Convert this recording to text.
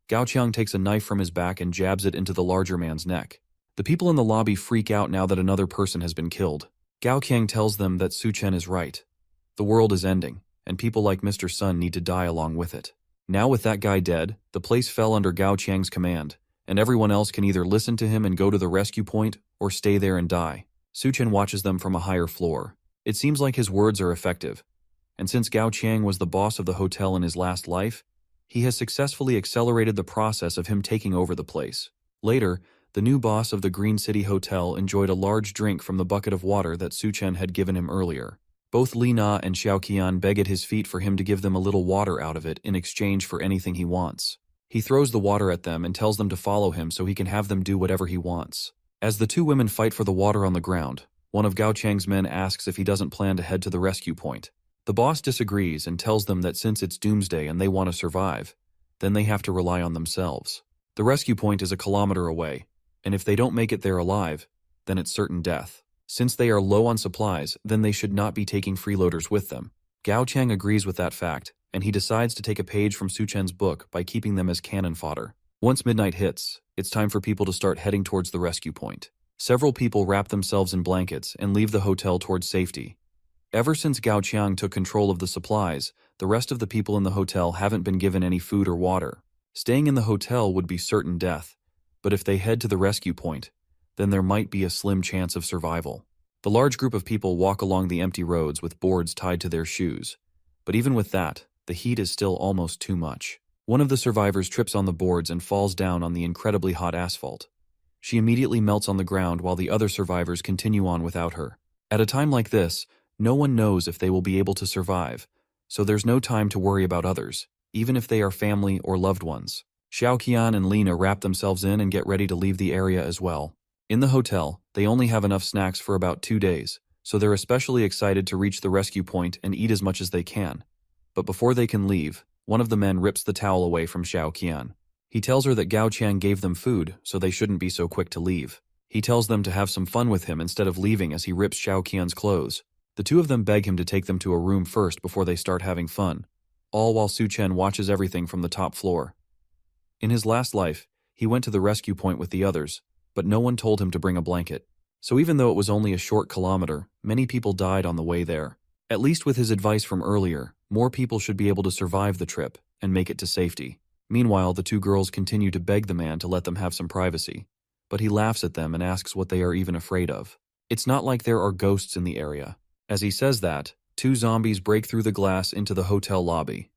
Qiang takes a knife from his back and jabs it into the larger man's neck. The people in the lobby freak out now that another person has been killed. Qiang tells them that Su Chen is right. The world is ending, and people like Mr. Sun need to die along with it. Now with that guy dead, the place fell under Qiang's command, and everyone else can either listen to him and go to the rescue point, or stay there and die. Su Chen watches them from a higher floor. It seems like his words are effective, and since Qiang was the boss of the hotel in his last life, he has successfully accelerated the process of him taking over the place. Later, the new boss of the Green City Hotel enjoyed a large drink from the bucket of water that Su Chen had given him earlier. Both Li Na and Qian beg at his feet for him to give them a little water out of it in exchange for anything he wants. He throws the water at them and tells them to follow him so he can have them do whatever he wants. As the two women fight for the water on the ground, one of Qiang's men asks if he doesn't plan to head to the rescue point. The boss disagrees and tells them that since it's Doomsday and they want to survive, then they have to rely on themselves. The rescue point is a kilometer away, and if they don't make it there alive, then it's certain death. Since they are low on supplies, then they should not be taking freeloaders with them. Qiang agrees with that fact, and he decides to take a page from Su Chen's book by keeping them as cannon fodder. Once midnight hits, it's time for people to start heading towards the rescue point. Several people wrap themselves in blankets and leave the hotel towards safety. Ever since Qiang took control of the supplies, the rest of the people in the hotel haven't been given any food or water. Staying in the hotel would be certain death, but if they head to the rescue point, then there might be a slim chance of survival. The large group of people walk along the empty roads with boards tied to their shoes. But even with that, the heat is still almost too much. One of the survivors trips on the boards and falls down on the incredibly hot asphalt. She immediately melts on the ground while the other survivors continue on without her. At a time like this, no one knows if they will be able to survive, so there's no time to worry about others, even if they are family or loved ones. Qian and Lena wrap themselves in and get ready to leave the area as well. In the hotel, they only have enough snacks for about 2 days, so they're especially excited to reach the rescue point and eat as much as they can. But before they can leave, one of the men rips the towel away from Qian. He tells her that Qiang gave them food, so they shouldn't be so quick to leave. He tells them to have some fun with him instead of leaving as he rips Qian's clothes. The two of them beg him to take them to a room first before they start having fun, all while Su Chen watches everything from the top floor. In his last life, he went to the rescue point with the others, but no one told him to bring a blanket. So even though it was only a short kilometer, many people died on the way there. At least with his advice from earlier, more people should be able to survive the trip and make it to safety. Meanwhile, the two girls continue to beg the man to let them have some privacy, but he laughs at them and asks what they are even afraid of. It's not like there are ghosts in the area. As he says that, two zombies break through the glass into the hotel lobby.